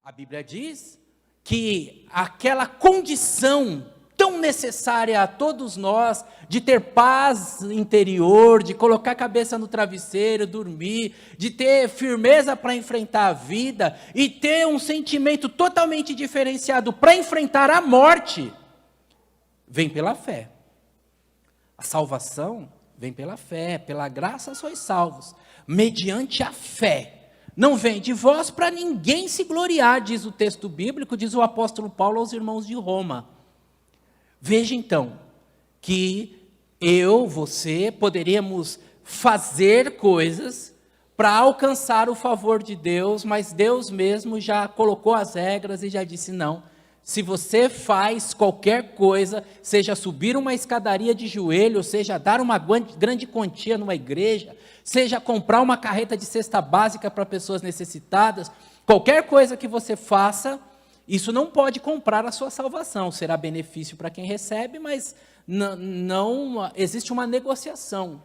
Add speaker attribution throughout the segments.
Speaker 1: A Bíblia diz que aquela condição tão necessária a todos nós, de ter paz interior, de colocar a cabeça no travesseiro, dormir, de ter firmeza para enfrentar a vida, e ter um sentimento totalmente diferenciado para enfrentar a morte, vem pela fé. A salvação vem pela fé, pela graça sois salvos, mediante a fé. Não vem de vós para ninguém se gloriar, diz o texto bíblico, diz o apóstolo Paulo aos irmãos de Roma. Veja então, que você, poderíamos fazer coisas para alcançar o favor de Deus, mas Deus mesmo já colocou as regras e já disse não. Se você faz qualquer coisa, seja subir uma escadaria de joelho, seja dar uma grande quantia numa igreja, seja comprar uma carreta de cesta básica para pessoas necessitadas, qualquer coisa que você faça, isso não pode comprar a sua salvação. Será benefício para quem recebe, mas não existe uma negociação.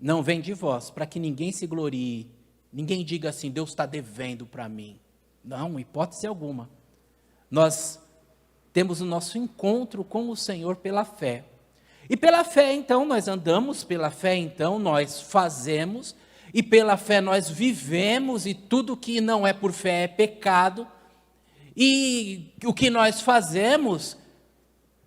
Speaker 1: Não vem de vós, para que ninguém se glorie, ninguém diga assim, Deus está devendo para mim. Não, hipótese alguma. Nós temos o nosso encontro com o Senhor pela fé. E pela fé, então, nós andamos, pela fé, então, nós fazemos, e pela fé nós vivemos, e tudo que não é por fé é pecado. E o que nós fazemos,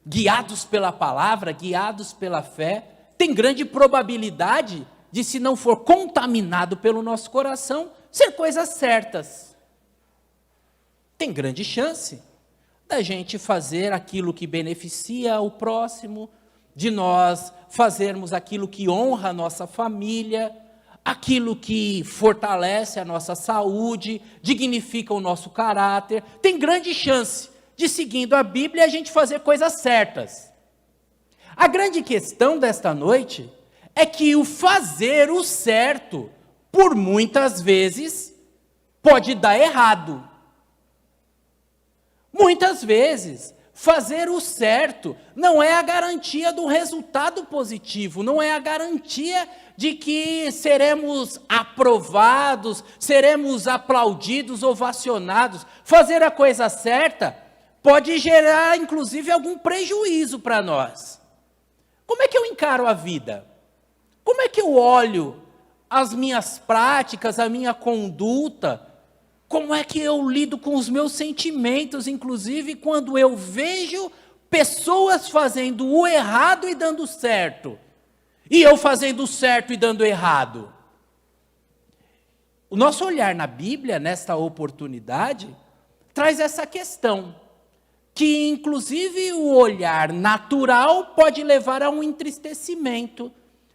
Speaker 1: guiados pela palavra, guiados pela fé, tem grande probabilidade de, se não for contaminado pelo nosso coração, ser coisas certas. Tem grande chance da gente fazer aquilo que beneficia o próximo, de nós fazermos aquilo que honra a nossa família, aquilo que fortalece a nossa saúde, dignifica o nosso caráter. Tem grande chance de, seguindo a Bíblia, a gente fazer coisas certas. A grande questão desta noite é que o fazer o certo, por muitas vezes, pode dar errado. Muitas vezes, fazer o certo não é a garantia do resultado positivo, não é a garantia de que seremos aprovados, seremos aplaudidos, ovacionados. Fazer a coisa certa pode gerar, inclusive, algum prejuízo para nós. Como é que eu encaro a vida? Como é que eu olho as minhas práticas, a minha conduta? Como é que eu lido com os meus sentimentos, inclusive quando eu vejo pessoas fazendo o errado e dando certo, e eu fazendo o certo e dando errado? O nosso olhar na Bíblia, nesta oportunidade, traz essa questão, que inclusive o olhar natural pode levar a um entristecimento,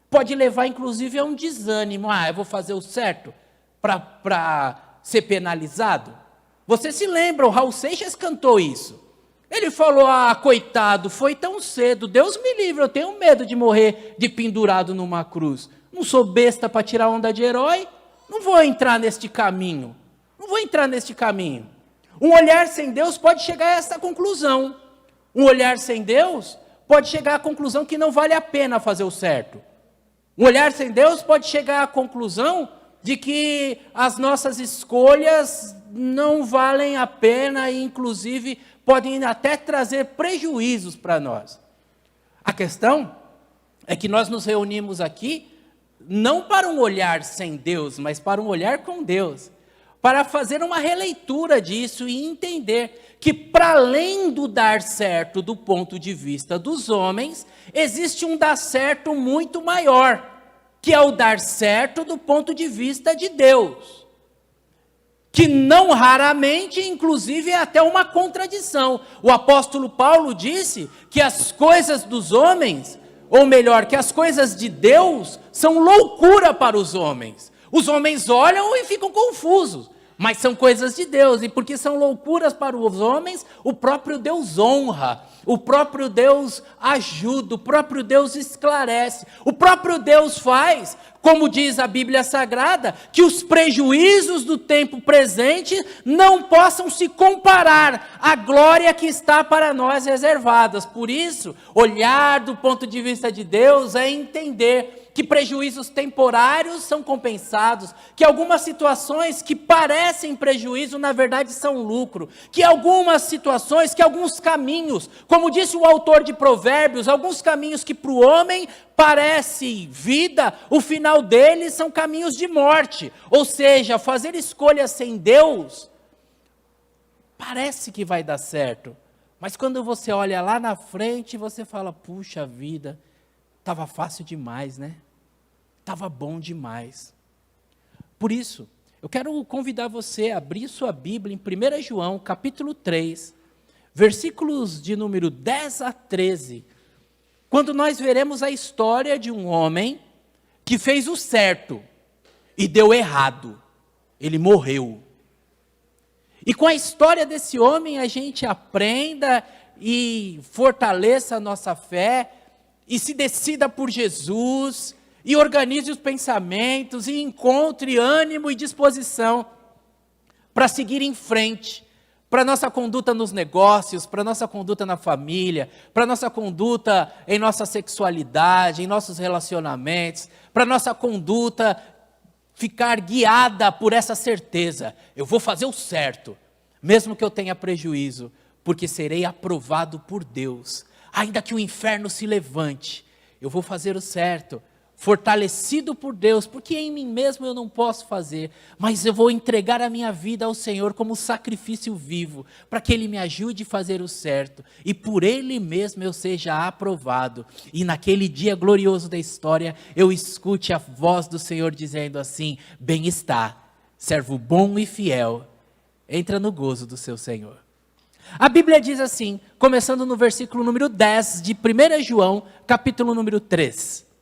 Speaker 1: pode levar inclusive a um desânimo. Eu vou fazer o certo para ser penalizado? Você se lembra, o Raul Seixas cantou isso. Ele falou, coitado, foi tão cedo, Deus me livre, eu tenho medo de morrer de pendurado numa cruz. Não sou besta para tirar onda de herói, não vou entrar neste caminho. Um olhar sem Deus pode chegar a essa conclusão. Um olhar sem Deus pode chegar à conclusão que não vale a pena fazer o certo. Um olhar sem Deus pode chegar à conclusão de que as nossas escolhas não valem a pena e, inclusive, podem até trazer prejuízos para nós. A questão é que nós nos reunimos aqui não para um olhar sem Deus, mas para um olhar com Deus, para fazer uma releitura disso e entender que, para além do dar certo do ponto de vista dos homens, existe um dar certo muito maior, que é o dar certo do ponto de vista de Deus, que não raramente, inclusive, é até uma contradição. O apóstolo Paulo disse que as coisas dos homens, ou melhor, que as coisas de Deus são loucura para os homens. Os homens olham e ficam confusos, mas são coisas de Deus, e porque são loucuras para os homens, o próprio Deus honra, o próprio Deus ajuda, o próprio Deus esclarece, o próprio Deus faz, como diz a Bíblia Sagrada, que os prejuízos do tempo presente não possam se comparar à glória que está para nós reservadas. Por isso, olhar do ponto de vista de Deus é entender que prejuízos temporários são compensados, que algumas situações que parecem prejuízo, na verdade são lucro, que algumas situações, que alguns caminhos, como disse o autor de Provérbios, alguns caminhos que para o homem parece vida, o final deles são caminhos de morte. Ou seja, fazer escolhas sem Deus, parece que vai dar certo, mas quando você olha lá na frente, você fala, puxa vida, estava fácil demais, né? Estava bom demais. Por isso, eu quero convidar você a abrir sua Bíblia em 1 João, capítulo 3, versículos de número 10 a 13, quando nós veremos a história de um homem que fez o certo e deu errado. Ele morreu. E com a história desse homem, a gente aprenda e fortaleça a nossa fé, e se decida por Jesus, e organize os pensamentos, e encontre ânimo e disposição para seguir em frente, para a nossa conduta nos negócios, para a nossa conduta na família, para a nossa conduta em nossa sexualidade, em nossos relacionamentos, para a nossa conduta ficar guiada por essa certeza, eu vou fazer o certo, mesmo que eu tenha prejuízo, porque serei aprovado por Deus, ainda que o inferno se levante, eu vou fazer o certo, fortalecido por Deus, porque em mim mesmo eu não posso fazer, mas eu vou entregar a minha vida ao Senhor como sacrifício vivo, para que Ele me ajude a fazer o certo, e por Ele mesmo eu seja aprovado, e naquele dia glorioso da história, eu escute a voz do Senhor dizendo assim, bem está, servo bom e fiel, entra no gozo do seu Senhor. A Bíblia diz assim, começando no versículo número 10 de 1 João, capítulo número 3.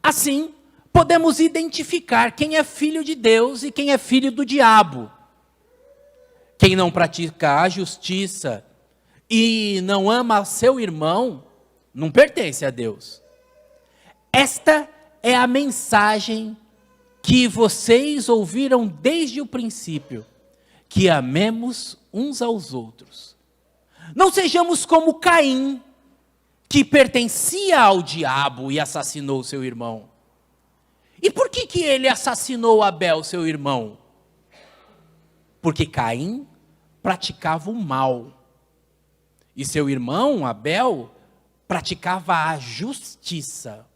Speaker 1: Assim, podemos identificar quem é filho de Deus e quem é filho do diabo. Quem não pratica a justiça e não ama seu irmão, não pertence a Deus. Esta é a mensagem que vocês ouviram desde o princípio, que amemos uns aos outros. Não sejamos como Caim, que pertencia ao diabo e assassinou seu irmão. E por que ele assassinou Abel, seu irmão? Porque Caim praticava o mal. E seu irmão, Abel, praticava a justiça.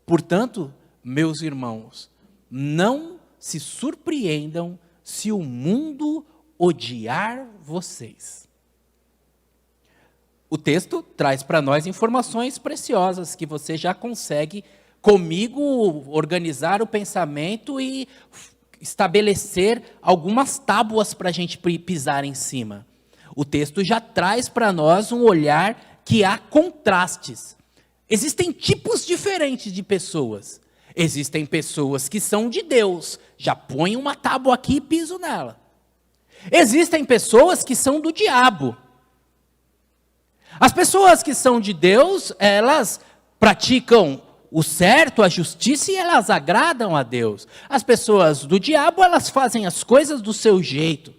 Speaker 1: Portanto, meus irmãos, não se surpreendam se o mundo odiar vocês. O texto traz para nós informações preciosas que você já consegue, comigo, organizar o pensamento e estabelecer algumas tábuas para a gente pisar em cima. O texto já traz para nós um olhar que há contrastes. Existem tipos diferentes de pessoas. Existem pessoas que são de Deus, já põe uma tábua aqui e piso nela. Existem pessoas que são do diabo. As pessoas que são de Deus, elas praticam o certo, a justiça, e elas agradam a Deus. As pessoas do diabo, elas fazem as coisas do seu jeito.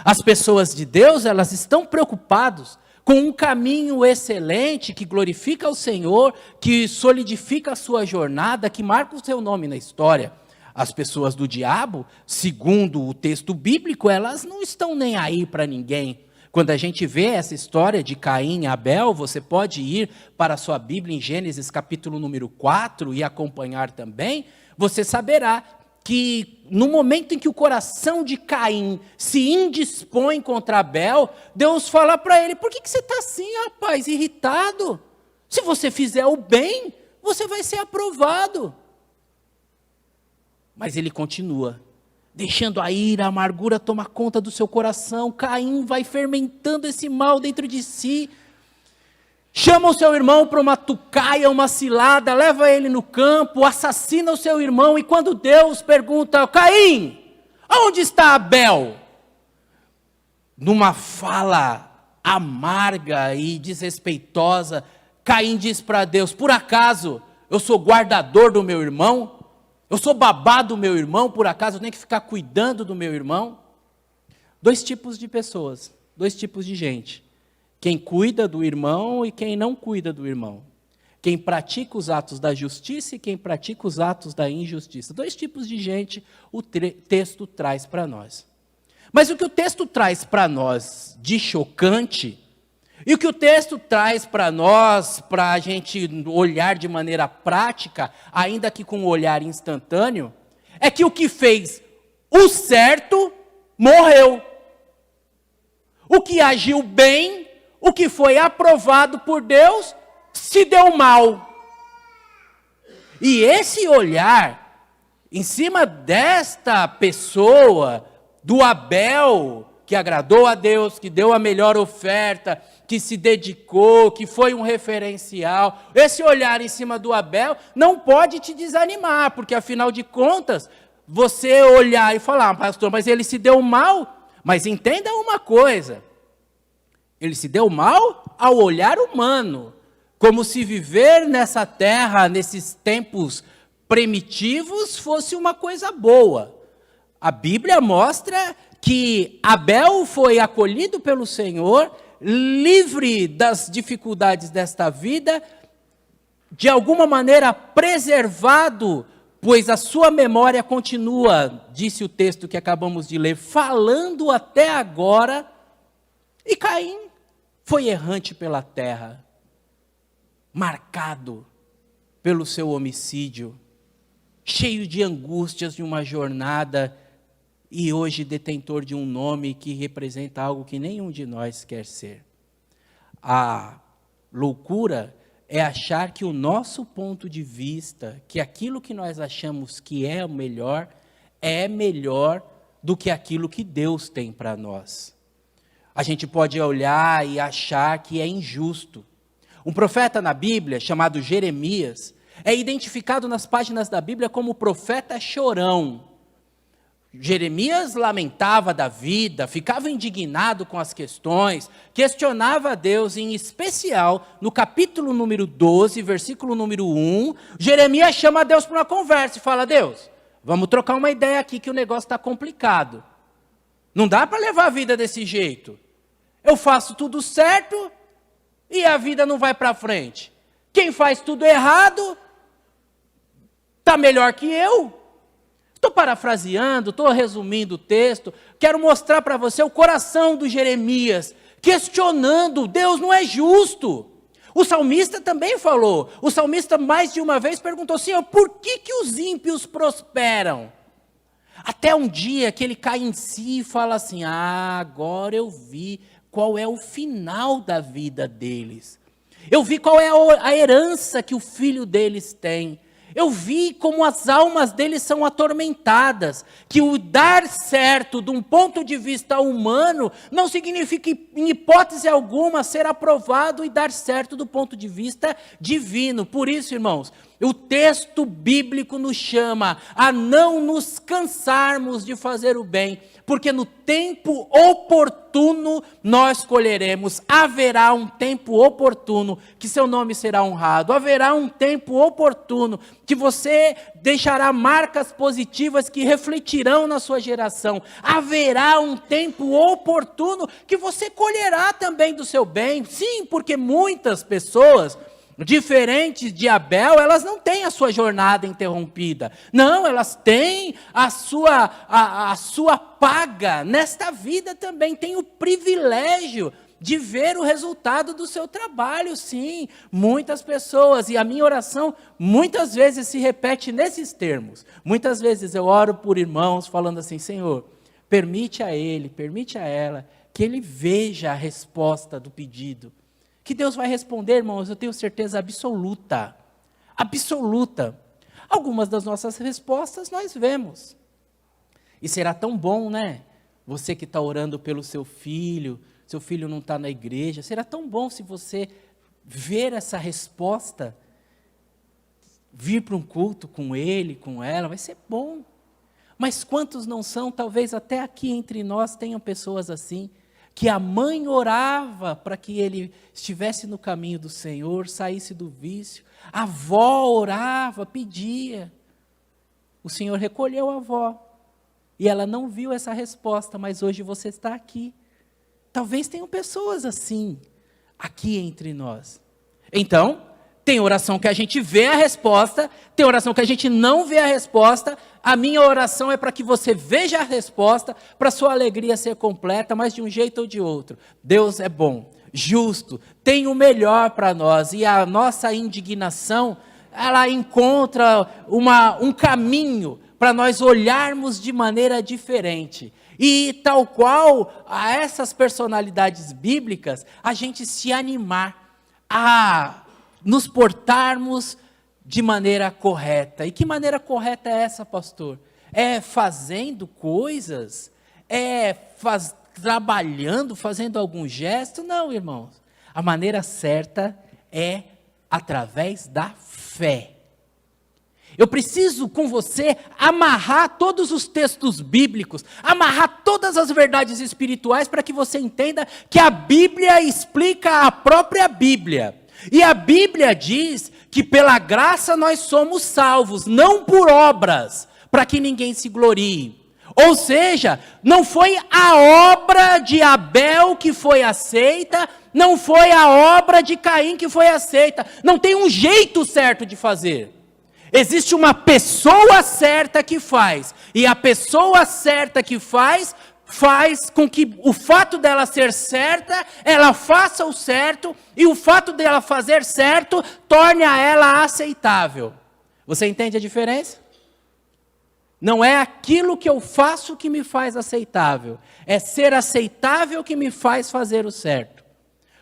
Speaker 1: As pessoas de Deus, elas estão preocupadas com um caminho excelente, que glorifica o Senhor, que solidifica a sua jornada, que marca o seu nome na história. As pessoas do diabo, segundo o texto bíblico, elas não estão nem aí para ninguém. Quando a gente vê essa história de Caim e Abel, você pode ir para a sua Bíblia em Gênesis capítulo número 4 e acompanhar também, você saberá que no momento em que o coração de Caim se indispõe contra Abel, Deus fala para ele, por que você está assim, rapaz, irritado? Se você fizer o bem, você vai ser aprovado. Mas ele continua, deixando a ira, a amargura tomar conta do seu coração. Caim vai fermentando esse mal dentro de si. Chama o seu irmão para uma tucaia, uma cilada, leva ele no campo, assassina o seu irmão. E quando Deus pergunta, Caim, onde está Abel? Numa fala amarga e desrespeitosa, Caim diz para Deus, por acaso eu sou guardador do meu irmão? Eu sou babá do meu irmão, por acaso eu tenho que ficar cuidando do meu irmão? Dois tipos de pessoas, dois tipos de gente. Quem cuida do irmão e quem não cuida do irmão. Quem pratica os atos da justiça e quem pratica os atos da injustiça. 2 tipos de gente o texto traz para nós. Mas o que o texto traz para nós de chocante, e o que o texto traz para nós, para a gente olhar de maneira prática, ainda que com um olhar instantâneo, é que o que fez o certo morreu. O que agiu bem, o que foi aprovado por Deus, se deu mal. E esse olhar, em cima desta pessoa, do Abel, que agradou a Deus, que deu a melhor oferta, que se dedicou, que foi um referencial, esse olhar em cima do Abel não pode te desanimar, porque afinal de contas, você olhar e falar, pastor, mas ele se deu mal. Mas entenda uma coisa, ele se deu mal ao olhar humano, como se viver nessa terra, nesses tempos primitivos, fosse uma coisa boa. A Bíblia mostra que Abel foi acolhido pelo Senhor, livre das dificuldades desta vida, de alguma maneira preservado, pois a sua memória continua, disse o texto que acabamos de ler, falando até agora, e Caim foi errante pela terra, marcado pelo seu homicídio, cheio de angústias de uma jornada, e hoje detentor de um nome que representa algo que nenhum de nós quer ser. A loucura é achar que o nosso ponto de vista, que aquilo que nós achamos que é melhor do que aquilo que Deus tem para nós. A gente pode olhar e achar que é injusto. Um profeta na Bíblia, chamado Jeremias, é identificado nas páginas da Bíblia como profeta chorão. Jeremias lamentava da vida, ficava indignado com as questões, questionava a Deus, em especial, no capítulo número 12, versículo número 1, Jeremias chama a Deus para uma conversa e fala, Deus, vamos trocar uma ideia aqui que o negócio está complicado. Não dá para levar a vida desse jeito. Eu faço tudo certo e a vida não vai para frente. Quem faz tudo errado está melhor que eu. Estou parafraseando, estou resumindo o texto, quero mostrar para você o coração do Jeremias, questionando, Deus não é justo. O salmista também falou, o salmista mais de uma vez perguntou, Senhor, por que os ímpios prosperam? Até um dia que ele cai em si e fala assim, agora eu vi qual é o final da vida deles. Eu vi qual é a herança que o filho deles tem. Eu vi como as almas deles são atormentadas, que o dar certo de um ponto de vista humano não significa em hipótese alguma ser aprovado e dar certo do ponto de vista divino. Por isso, irmãos, o texto bíblico nos chama a não nos cansarmos de fazer o bem, porque no tempo oportuno nós colheremos. Haverá um tempo oportuno que seu nome será honrado. Haverá um tempo oportuno que você deixará marcas positivas que refletirão na sua geração. Haverá um tempo oportuno que você colherá também do seu bem. Sim, porque muitas pessoas, diferentes de Abel, elas não têm a sua jornada interrompida. Não, elas têm a sua paga nesta vida também. Têm o privilégio de ver o resultado do seu trabalho, sim. Muitas pessoas, e a minha oração muitas vezes se repete nesses termos. Muitas vezes eu oro por irmãos falando assim, Senhor, permite a ele, permite a ela, que ele veja a resposta do pedido. Que Deus vai responder, irmãos, eu tenho certeza absoluta. Absoluta. Algumas das nossas respostas nós vemos. E será tão bom, né? Você que está orando pelo seu filho não está na igreja. Será tão bom se você ver essa resposta, vir para um culto com ele, com ela, vai ser bom. Mas quantos não são, talvez até aqui entre nós tenham pessoas assim, que a mãe orava para que ele estivesse no caminho do Senhor, saísse do vício. A avó orava, pedia. O Senhor recolheu a avó. E ela não viu essa resposta, mas hoje você está aqui. Talvez tenham pessoas assim, aqui entre nós. Então, Tem oração que a gente vê a resposta, tem oração que a gente não vê a resposta. A minha oração é para que você veja a resposta, para sua alegria ser completa, mas de um jeito ou de outro. Deus é bom, justo, tem o melhor para nós, e a nossa indignação, ela encontra um caminho para nós olharmos de maneira diferente. E tal qual a essas personalidades bíblicas, a gente se animar a nos portarmos de maneira correta. E que maneira correta é essa, pastor? É fazendo coisas? Trabalhando, fazendo algum gesto? Não, irmãos. A maneira certa é através da fé. Eu preciso com você amarrar todos os textos bíblicos, amarrar todas as verdades espirituais para que você entenda que a Bíblia explica a própria Bíblia. E a Bíblia diz que pela graça nós somos salvos, não por obras, para que ninguém se glorie. Ou seja, não foi a obra de Abel que foi aceita, não foi a obra de Caim que foi aceita. Não tem um jeito certo de fazer. Existe uma pessoa certa que faz. E a pessoa certa que faz com que o fato dela ser certa, ela faça o certo, e o fato dela fazer certo, torne a ela aceitável. Você entende a diferença? Não é aquilo que eu faço que me faz aceitável, é ser aceitável que me faz fazer o certo.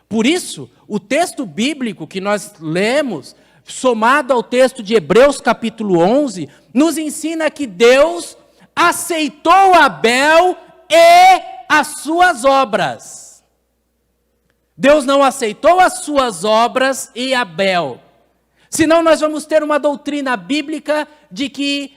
Speaker 1: Por isso, o texto bíblico que nós lemos, somado ao texto de Hebreus capítulo 11, nos ensina que Deus aceitou Abel e as suas obras. Deus não aceitou as suas obras e Abel. Senão nós vamos ter uma doutrina bíblica de que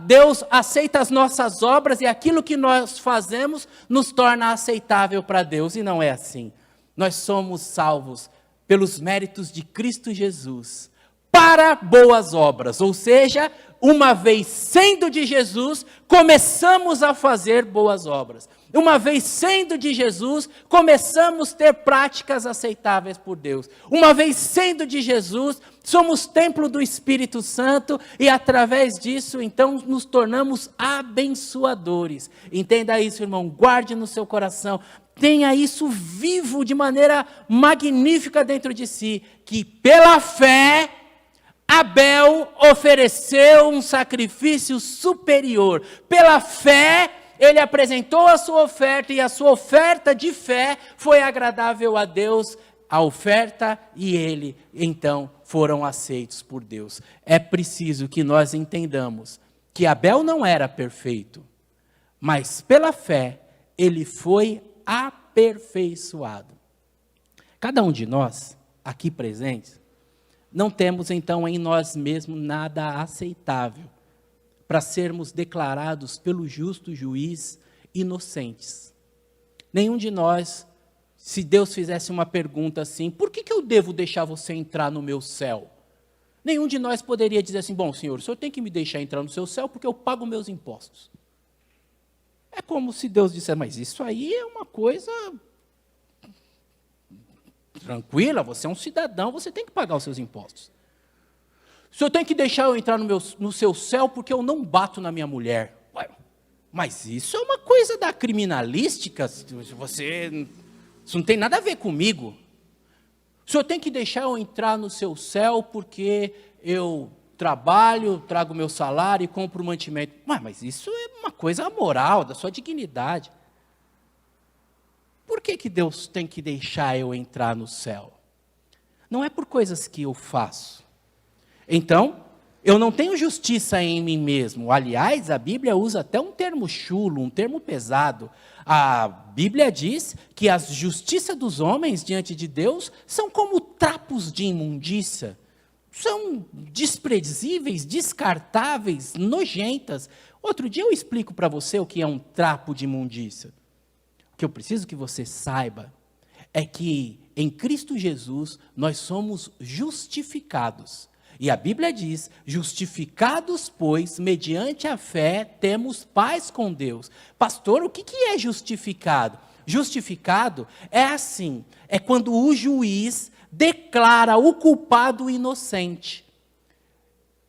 Speaker 1: Deus aceita as nossas obras e aquilo que nós fazemos nos torna aceitável para Deus. E não é assim. Nós somos salvos pelos méritos de Cristo Jesus para boas obras. Ou seja, uma vez sendo de Jesus, começamos a fazer boas obras. Uma vez sendo de Jesus, começamos a ter práticas aceitáveis por Deus. Uma vez sendo de Jesus, somos templo do Espírito Santo e através disso, então, nos tornamos abençoadores. Entenda isso, irmão, guarde no seu coração. Tenha isso vivo de maneira magnífica dentro de si, que pela fé Abel ofereceu um sacrifício superior. Pela fé, ele apresentou a sua oferta e a sua oferta de fé foi agradável a Deus, a oferta e ele, então, foram aceitos por Deus. É preciso que nós entendamos que Abel não era perfeito, mas pela fé, ele foi aperfeiçoado. Cada um de nós, aqui presentes, não temos então em nós mesmos nada aceitável para sermos declarados pelo justo juiz inocentes. Nenhum de nós, se Deus fizesse uma pergunta assim, por que eu devo deixar você entrar no meu céu? Nenhum de nós poderia dizer assim, bom, senhor, o senhor tem que me deixar entrar no seu céu porque eu pago meus impostos. É como se Deus dissesse, mas isso aí é uma coisa tranquila, você é um cidadão, você tem que pagar os seus impostos. O senhor tem que deixar eu entrar no seu céu porque eu não bato na minha mulher. Ué, mas isso é uma coisa da criminalística, isso não tem nada a ver comigo. O senhor tem que deixar eu entrar no seu céu porque eu trabalho, trago meu salário e compro mantimento. Ué, mas isso é uma coisa moral, da sua dignidade. Por que Deus tem que deixar eu entrar no céu? Não é por coisas que eu faço. Então, eu não tenho justiça em mim mesmo. Aliás, a Bíblia usa até um termo chulo, um termo pesado. A Bíblia diz que a justiça dos homens diante de Deus são como trapos de imundícia. São desprezíveis, descartáveis, nojentas. Outro dia eu explico para você o que é um trapo de imundícia. O que eu preciso que você saiba é que em Cristo Jesus nós somos justificados. E a Bíblia diz, justificados, pois, mediante a fé, temos paz com Deus. Pastor, o que é justificado? Justificado é assim, é quando o juiz declara o culpado inocente.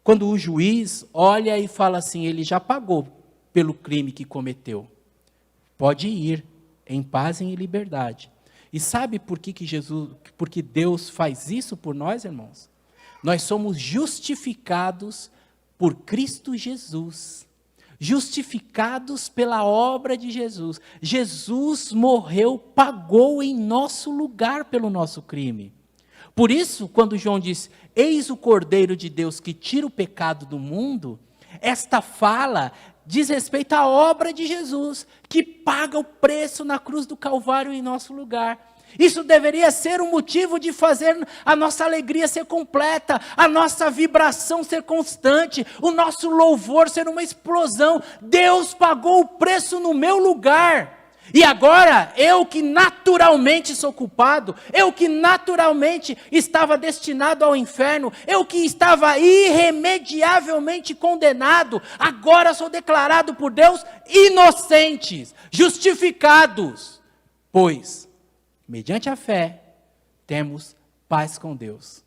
Speaker 1: Quando o juiz olha e fala assim, ele já pagou pelo crime que cometeu. Pode ir em paz e em liberdade. E sabe por que porque Deus faz isso por nós, irmãos? Nós somos justificados por Cristo Jesus. Justificados pela obra de Jesus. Jesus morreu, pagou em nosso lugar pelo nosso crime. Por isso, quando João diz, eis o Cordeiro de Deus que tira o pecado do mundo, esta fala diz respeito à obra de Jesus, que paga o preço na cruz do Calvário em nosso lugar. Isso deveria ser um motivo de fazer a nossa alegria ser completa, a nossa vibração ser constante, o nosso louvor ser uma explosão. Deus pagou o preço no meu lugar. E agora, eu que naturalmente sou culpado, eu que naturalmente estava destinado ao inferno, eu que estava irremediavelmente condenado, agora sou declarado por Deus inocentes, justificados, pois, mediante a fé, temos paz com Deus.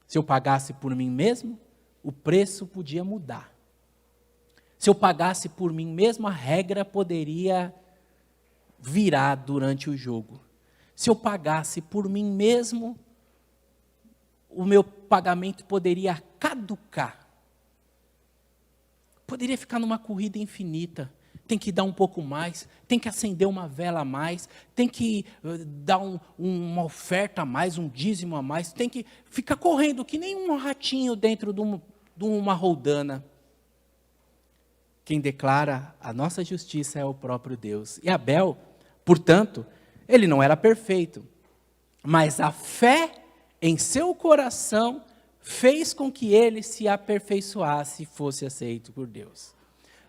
Speaker 1: Se eu pagasse por mim mesmo, o preço podia mudar. Se eu pagasse por mim mesmo, a regra poderia virar durante o jogo. Se eu pagasse por mim mesmo, o meu pagamento poderia caducar. Poderia ficar numa corrida infinita. Tem que dar um pouco mais, tem que acender uma vela a mais, tem que dar uma oferta a mais, um dízimo a mais, tem que ficar correndo que nem um ratinho dentro de uma roldana. Quem declara a nossa justiça é o próprio Deus. E Abel, portanto, ele não era perfeito, mas a fé em seu coração fez com que ele se aperfeiçoasse e fosse aceito por Deus.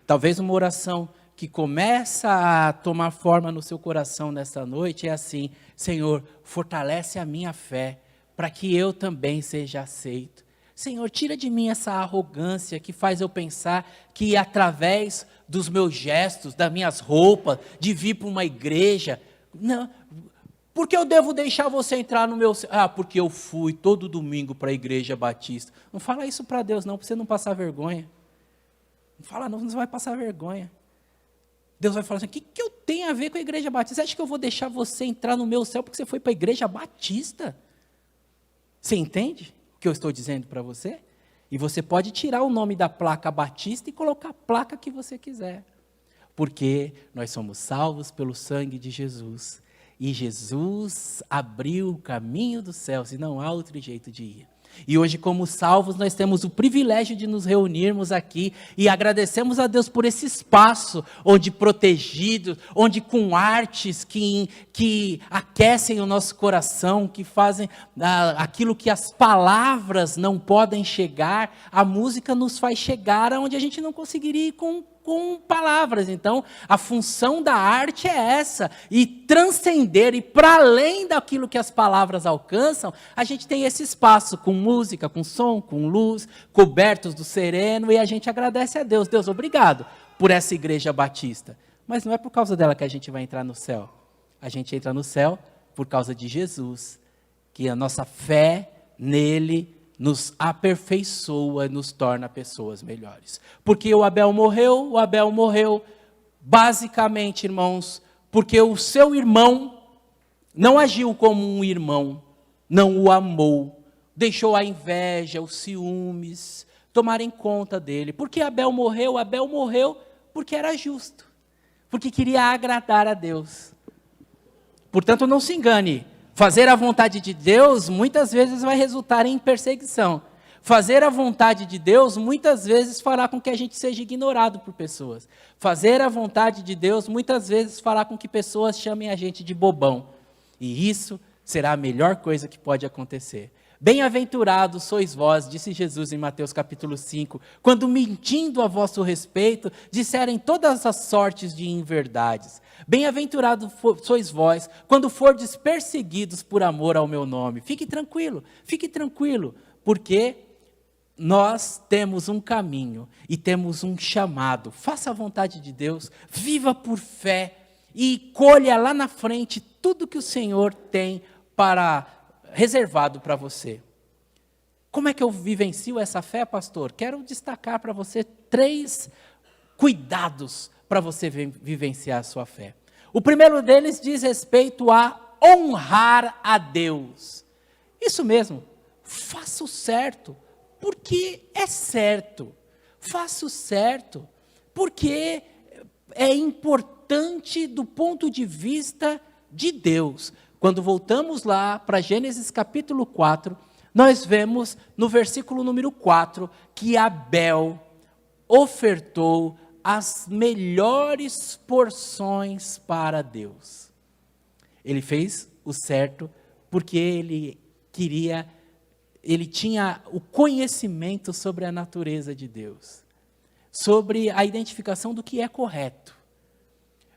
Speaker 1: Talvez uma oração que começa a tomar forma no seu coração nesta noite é assim: Senhor, fortalece a minha fé, para que eu também seja aceito. Senhor, tira de mim essa arrogância que faz eu pensar que através dos meus gestos, das minhas roupas, de vir para uma igreja, não, porque eu devo deixar você entrar no meu... porque eu fui todo domingo para a igreja batista. Não fala isso para Deus não, para você não passar vergonha. Não fala não, você vai passar vergonha. Deus vai falar assim, o que eu tenho a ver com a igreja batista? Você acha que eu vou deixar você entrar no meu céu porque você foi para a igreja batista? Você entende o que eu estou dizendo para você? E você pode tirar o nome da placa batista e colocar a placa que você quiser. Porque nós somos salvos pelo sangue de Jesus. E Jesus abriu o caminho dos céus e não há outro jeito de ir. E hoje, como salvos, nós temos o privilégio de nos reunirmos aqui e agradecemos a Deus por esse espaço onde protegidos, onde com artes que aquecem o nosso coração, que fazem aquilo que as palavras não podem chegar, a música nos faz chegar aonde a gente não conseguiria ir com palavras. Então, a função da arte é essa, e transcender, e para além daquilo que as palavras alcançam, a gente tem esse espaço com música, com som, com luz, cobertos do sereno, e a gente agradece a Deus. Deus, obrigado por essa igreja batista. Mas não é por causa dela que a gente vai entrar no céu. A gente entra no céu por causa de Jesus, que a nossa fé nele nos aperfeiçoa, nos torna pessoas melhores. Porque o Abel morreu basicamente, irmãos, porque o seu irmão não agiu como um irmão, não o amou, deixou a inveja, os ciúmes tomarem conta dele. Porque Abel morreu porque era justo, porque queria agradar a Deus. Portanto, não se engane. Fazer a vontade de Deus, muitas vezes vai resultar em perseguição. Fazer a vontade de Deus, muitas vezes fará com que a gente seja ignorado por pessoas. Fazer a vontade de Deus, muitas vezes fará com que pessoas chamem a gente de bobão. E isso será a melhor coisa que pode acontecer. Bem-aventurados sois vós, disse Jesus em Mateus capítulo 5, quando mentindo a vosso respeito, disserem todas as sortes de inverdades. Bem-aventurados sois vós, quando fordes perseguidos por amor ao meu nome. Fique tranquilo, porque nós temos um caminho e temos um chamado. Faça a vontade de Deus, viva por fé e colha lá na frente tudo que o Senhor tem para reservado para você. Como é que eu vivencio essa fé, pastor? Quero destacar para você 3 cuidados para você vivenciar a sua fé. O primeiro deles diz respeito a honrar a Deus. Isso mesmo, faça o certo, porque é certo. Faça o certo, porque é importante do ponto de vista de Deus. Quando voltamos lá para Gênesis capítulo 4, nós vemos no versículo número 4, que Abel ofertou as melhores porções para Deus. Ele fez o certo porque ele tinha o conhecimento sobre a natureza de Deus, sobre a identificação do que é correto.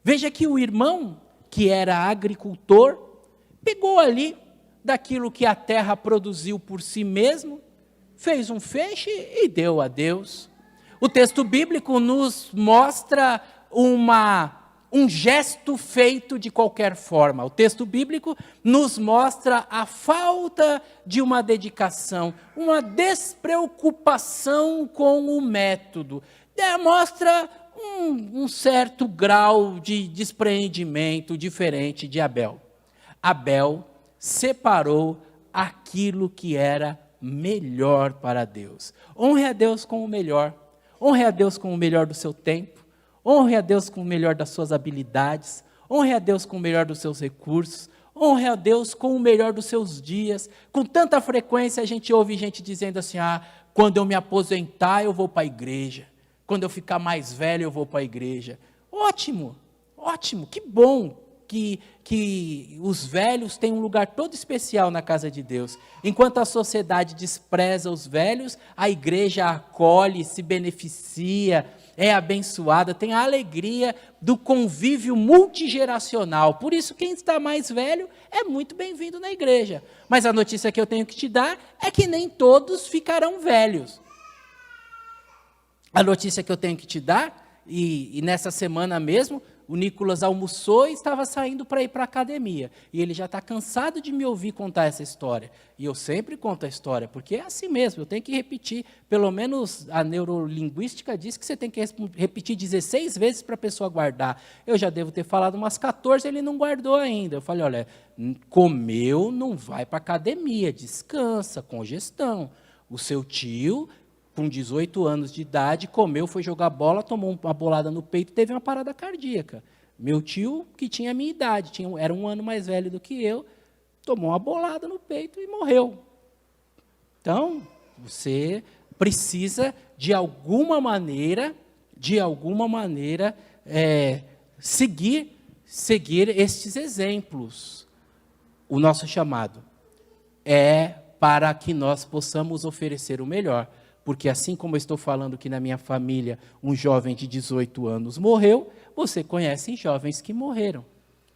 Speaker 1: Veja que o irmão, que era agricultor, pegou ali daquilo que a terra produziu por si mesmo, fez um feixe e deu a Deus. O texto bíblico nos mostra um gesto feito de qualquer forma. O texto bíblico nos mostra a falta de uma dedicação, uma despreocupação com o método. Mostra um certo grau de despreendimento diferente de Abel. Abel separou aquilo que era melhor para Deus. Honre a Deus com o melhor. Honre a Deus com o melhor do seu tempo. Honre a Deus com o melhor das suas habilidades. Honre a Deus com o melhor dos seus recursos. Honre a Deus com o melhor dos seus dias. Com tanta frequência a gente ouve gente dizendo assim, quando eu me aposentar eu vou para a igreja. Quando eu ficar mais velho eu vou para a igreja. Ótimo, ótimo, que bom que os velhos têm um lugar todo especial na casa de Deus. Enquanto a sociedade despreza os velhos, a igreja acolhe, se beneficia, é abençoada, tem a alegria do convívio multigeracional. Por isso, quem está mais velho é muito bem-vindo na igreja. Mas a notícia que eu tenho que te dar é que nem todos ficarão velhos. A notícia que eu tenho que te dar, e nessa semana mesmo, o Nicolas almoçou e estava saindo para ir para a academia. E ele já está cansado de me ouvir contar essa história. E eu sempre conto a história, porque é assim mesmo, eu tenho que repetir. Pelo menos a neurolinguística diz que você tem que repetir 16 vezes para a pessoa guardar. Eu já devo ter falado umas 14, ele não guardou ainda. Eu falei, olha, comeu, não vai para a academia, descansa, congestão. O seu tio, com 18 anos de idade, comeu, foi jogar bola, tomou uma bolada no peito, teve uma parada cardíaca. Meu tio, que tinha a minha idade, era 1 ano mais velho do que eu, tomou uma bolada no peito e morreu. Então, você precisa, de alguma maneira, seguir estes exemplos. O nosso chamado é para que nós possamos oferecer o melhor. Porque assim como eu estou falando que na minha família um jovem de 18 anos morreu, você conhece jovens que morreram.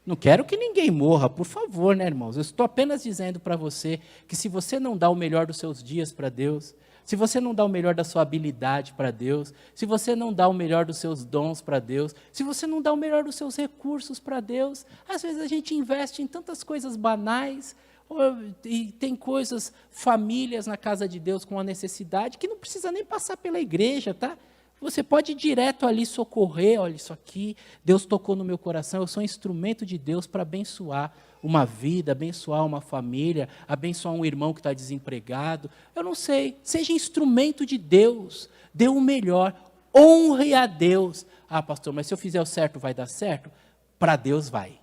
Speaker 1: Não quero que ninguém morra, por favor, né, irmãos? Eu estou apenas dizendo para você que se você não dá o melhor dos seus dias para Deus, se você não dá o melhor da sua habilidade para Deus, se você não dá o melhor dos seus dons para Deus, se você não dá o melhor dos seus recursos para Deus, às vezes a gente investe em tantas coisas banais, e tem coisas, famílias na casa de Deus com uma necessidade que não precisa nem passar pela igreja, tá? Você pode ir direto ali socorrer, olha isso aqui, Deus tocou no meu coração, eu sou um instrumento de Deus para abençoar uma vida, abençoar uma família, abençoar um irmão que está desempregado, eu não sei, seja instrumento de Deus, dê o melhor, honre a Deus. Pastor, mas se eu fizer o certo vai dar certo? Para Deus vai,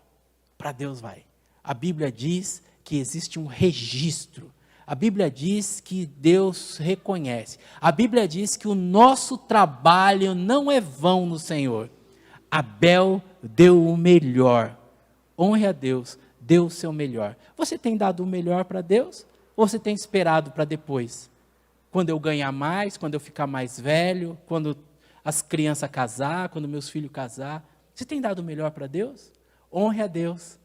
Speaker 1: para Deus vai. A Bíblia diz que existe um registro. A Bíblia diz que Deus reconhece. A Bíblia diz que o nosso trabalho não é vão no Senhor. Abel deu o melhor. Honre a Deus, deu o seu melhor. Você tem dado o melhor para Deus? Ou você tem esperado para depois? Quando eu ganhar mais, quando eu ficar mais velho, quando as crianças casar, quando meus filhos casar. Você tem dado o melhor para Deus? Honre a Deus.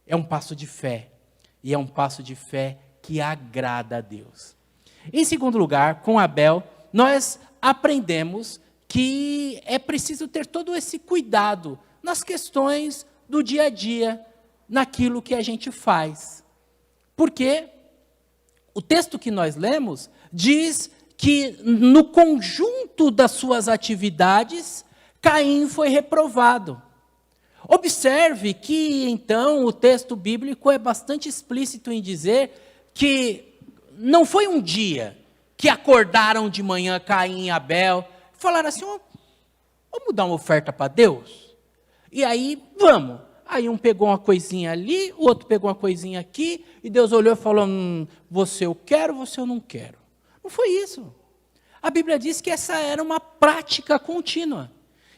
Speaker 1: É um passo de fé. E é um passo de fé que agrada a Deus. Em segundo lugar, com Abel, nós aprendemos que é preciso ter todo esse cuidado nas questões do dia a dia, naquilo que a gente faz. Por quê? o texto que nós lemos diz que no conjunto das suas atividades, Caim foi reprovado. Observe que, então, o texto bíblico é bastante explícito em dizer que não foi um dia que acordaram de manhã Caim e Abel, e falaram assim, vamos dar uma oferta para Deus? E aí, vamos. Aí um pegou uma coisinha ali, o outro pegou uma coisinha aqui, e Deus olhou e falou, você eu quero, você eu não quero. Não foi isso. A Bíblia diz que essa era uma prática contínua.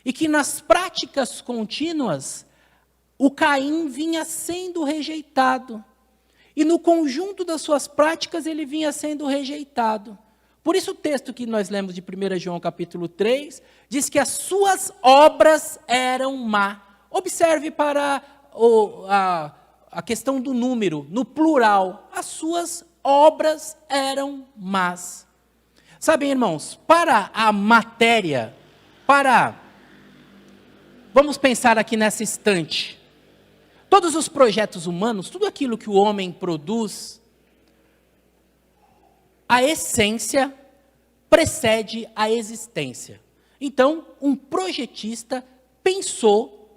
Speaker 1: E que nas práticas contínuas, o Caim vinha sendo rejeitado. E no conjunto das suas práticas, ele vinha sendo rejeitado. Por isso o texto que nós lemos de 1 João capítulo 3, diz que as suas obras eram má. Observe para a questão do número, no plural, as suas obras eram más. Sabem, irmãos, para a matéria, vamos pensar aqui nessa instante, todos os projetos humanos, tudo aquilo que o homem produz, a essência precede a existência. Então, um projetista pensou,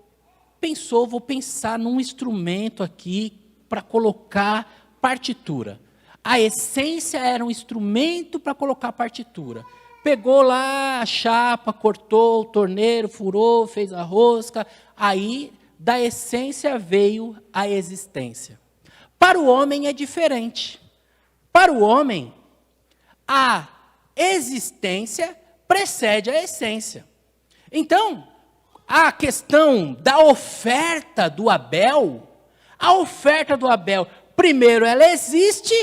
Speaker 1: vou pensar num instrumento aqui para colocar partitura. A essência era um instrumento para colocar partitura. Pegou lá a chapa, cortou o torneiro, furou, fez a rosca. Aí, da essência veio a existência. Para o homem é diferente. Para o homem, a existência precede a essência. Então, a questão da oferta do Abel, primeiro ela existe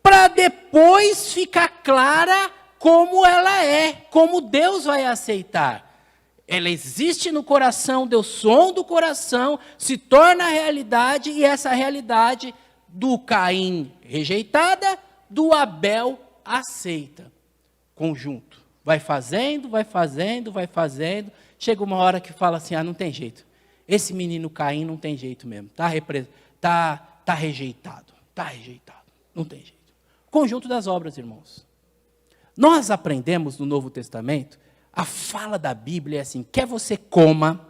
Speaker 1: para depois ficar clara como ela é, como Deus vai aceitar. Ela existe no coração, deu som do coração, se torna realidade, e essa realidade do Caim rejeitada, do Abel aceita. Conjunto. Vai fazendo, chega uma hora que fala assim, não tem jeito. Esse menino Caim não tem jeito mesmo, tá rejeitado, não tem jeito. Conjunto das obras, irmãos. Nós aprendemos no Novo Testamento, a fala da Bíblia é assim, quer você coma,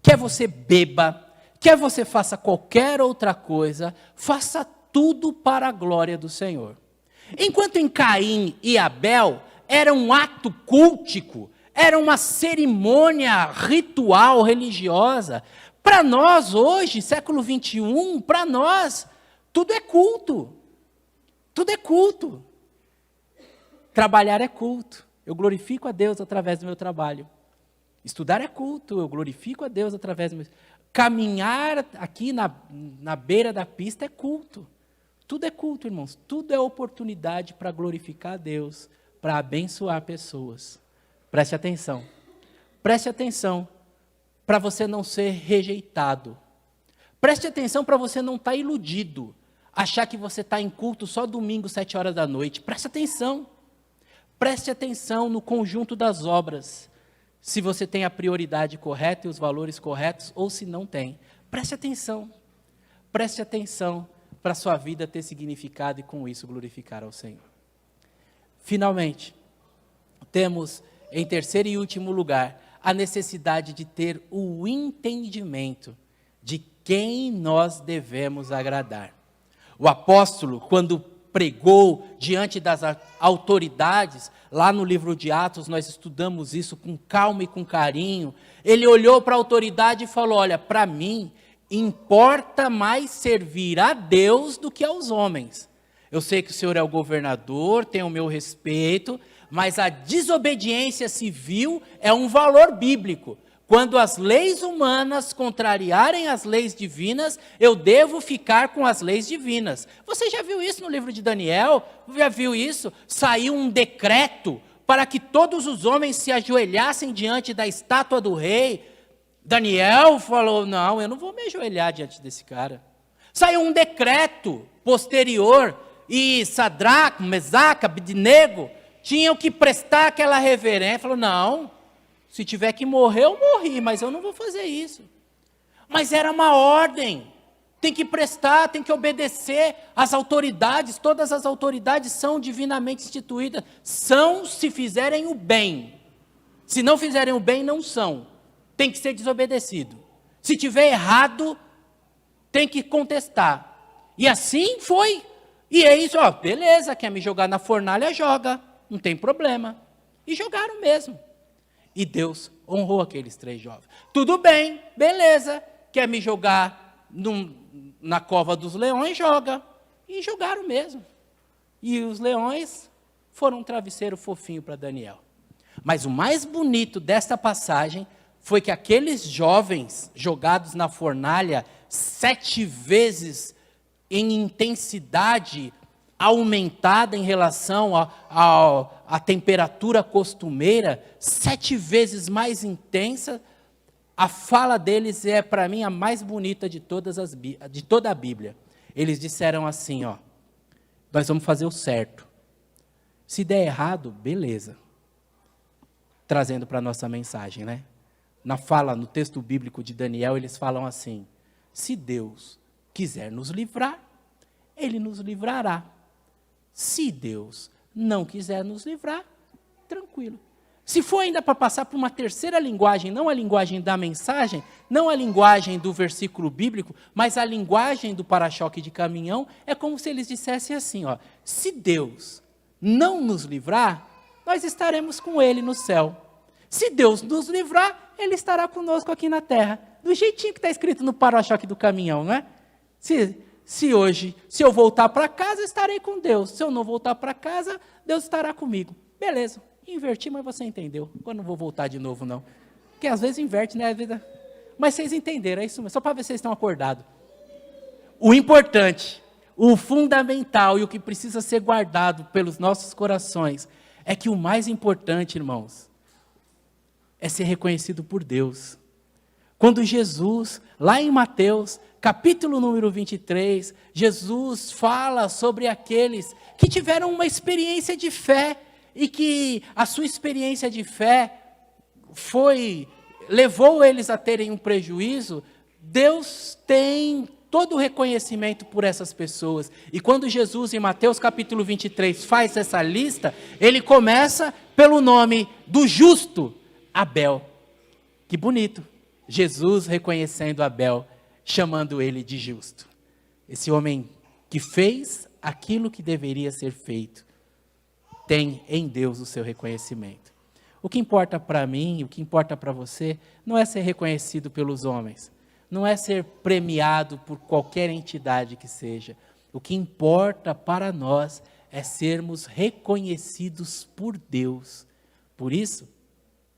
Speaker 1: quer você beba, quer você faça qualquer outra coisa, faça tudo para a glória do Senhor. Enquanto em Caim e Abel era um ato cultico, era uma cerimônia ritual religiosa, para nós hoje, século 21, para nós, tudo é culto. Tudo é culto. Trabalhar é culto. Eu glorifico a Deus através do meu trabalho. Estudar é culto. Eu glorifico a Deus através do meu... Caminhar aqui na beira da pista é culto. Tudo é culto, irmãos. Tudo é oportunidade para glorificar a Deus, para abençoar pessoas. Preste atenção. Preste atenção para você não ser rejeitado. Preste atenção para você não estar iludido. Achar que você está em culto só domingo, 7 horas da noite. Preste atenção. Preste atenção no conjunto das obras. Se você tem a prioridade correta e os valores corretos, ou se não tem. Preste atenção. Preste atenção para a sua vida ter significado e com isso glorificar ao Senhor. Finalmente, temos em terceiro e último lugar a necessidade de ter o entendimento de quem nós devemos agradar. O apóstolo, quando pregou diante das autoridades, lá no livro de Atos, nós estudamos isso com calma e com carinho, ele olhou para a autoridade e falou, olha, para mim, importa mais servir a Deus do que aos homens. Eu sei que o senhor é o governador, tem o meu respeito, mas a desobediência civil é um valor bíblico. Quando as leis humanas contrariarem as leis divinas, eu devo ficar com as leis divinas. Você já viu isso no livro de Daniel? Já viu isso? Saiu um decreto para que todos os homens se ajoelhassem diante da estátua do rei. Daniel falou, não, eu não vou me ajoelhar diante desse cara. Saiu um decreto posterior e Sadraque, Mesaque, Abednego tinham que prestar aquela reverência. Falou, não. Se tiver que morrer, eu morri, mas eu não vou fazer isso. Mas era uma ordem. tem que prestar, tem que obedecer às autoridades, todas as autoridades são divinamente instituídas, são se fizerem o bem, se não fizerem o bem não são, tem que ser desobedecido, se tiver errado, tem que contestar, e assim foi, e é isso, ó, beleza, quer me jogar na fornalha, joga, não tem problema, e jogaram mesmo, e Deus honrou aqueles 3 jovens, tudo bem, beleza, quer me jogar na cova dos leões, joga. E jogaram mesmo. E os leões foram um travesseiro fofinho para Daniel. Mas o mais bonito desta passagem foi que aqueles jovens jogados na fornalha 7 vezes em intensidade aumentada em relação à temperatura costumeira, 7 vezes mais intensa. A fala deles é, para mim, a mais bonita de toda a Bíblia. Eles disseram assim, ó, nós vamos fazer o certo. Se der errado, beleza. Trazendo para a nossa mensagem, né? No texto bíblico de Daniel, eles falam assim, se Deus quiser nos livrar, Ele nos livrará. Se Deus não quiser nos livrar, tranquilo. Se for ainda para passar por uma terceira linguagem, não a linguagem da mensagem, não a linguagem do versículo bíblico, mas a linguagem do para-choque de caminhão, é como se eles dissessem assim, ó, se Deus não nos livrar, nós estaremos com Ele no céu. Se Deus nos livrar, Ele estará conosco aqui na terra. Do jeitinho que está escrito no para-choque do caminhão, não é? Se hoje, se eu voltar para casa, estarei com Deus. Se eu não voltar para casa, Deus estará comigo. Beleza. Inverti, mas você entendeu. Agora não vou voltar de novo, não. Porque às vezes inverte, né? A vida. Mas vocês entenderam, é isso mesmo. Só para ver se vocês estão acordados. O importante, o fundamental e o que precisa ser guardado pelos nossos corações é que o mais importante, irmãos, é ser reconhecido por Deus. Quando Jesus, lá em Mateus, capítulo número 23, Jesus fala sobre aqueles que tiveram uma experiência de fé, e que a sua experiência de fé levou eles a terem um prejuízo, Deus tem todo o reconhecimento por essas pessoas. E quando Jesus, em Mateus capítulo 23, faz essa lista, ele começa pelo nome do justo, Abel. Que bonito, Jesus reconhecendo Abel, chamando ele de justo. Esse homem que fez aquilo que deveria ser feito, tem em Deus o seu reconhecimento. O que importa para mim, o que importa para você, não é ser reconhecido pelos homens, não é ser premiado por qualquer entidade que seja. O que importa para nós é sermos reconhecidos por Deus. Por isso,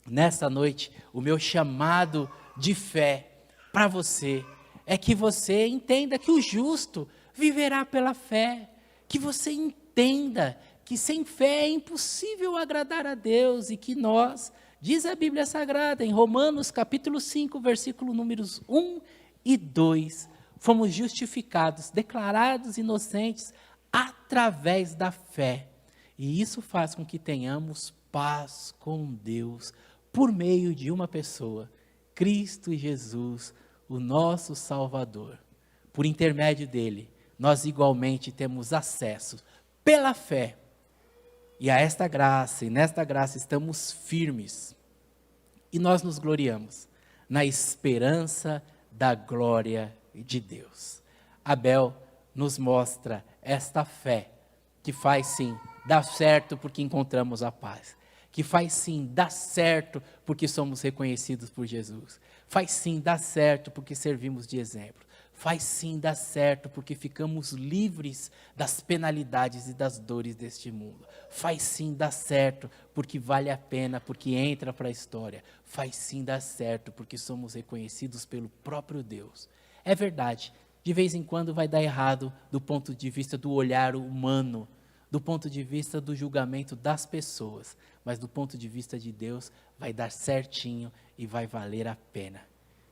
Speaker 1: nessa noite, o meu chamado de fé para você é que você entenda que o justo viverá pela fé, que você entenda que sem fé é impossível agradar a Deus e que nós, diz a Bíblia Sagrada, em Romanos capítulo 5, versículo números 1 e 2, fomos justificados, declarados inocentes através da fé. E isso faz com que tenhamos paz com Deus por meio de uma pessoa, Cristo Jesus, o nosso Salvador. Por intermédio dele, nós igualmente temos acesso pela fé. E a esta graça, e nesta graça estamos firmes. E nós nos gloriamos na esperança da glória de Deus. Abel nos mostra esta fé, que faz sim dar certo porque encontramos a paz. Que faz sim dar certo porque somos reconhecidos por Jesus. Faz sim dar certo porque servimos de exemplo. Faz sim dar certo porque ficamos livres das penalidades e das dores deste mundo. Faz sim dar certo porque vale a pena, porque entra para a história. Faz sim dar certo porque somos reconhecidos pelo próprio Deus. É verdade, de vez em quando vai dar errado do ponto de vista do olhar humano, do ponto de vista do julgamento das pessoas, mas do ponto de vista de Deus vai dar certinho e vai valer a pena.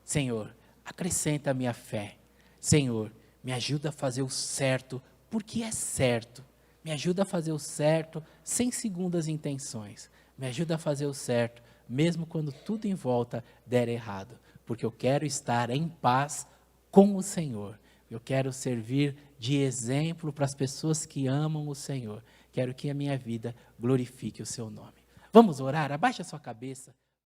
Speaker 1: Senhor, acrescenta a minha fé. Senhor, me ajuda a fazer o certo, porque é certo. Me ajuda a fazer o certo sem segundas intenções. Me ajuda a fazer o certo, mesmo quando tudo em volta der errado. Porque eu quero estar em paz com o Senhor. Eu quero servir de exemplo para as pessoas que amam o Senhor. Quero que a minha vida glorifique o seu nome. Vamos orar? Abaixa a sua cabeça.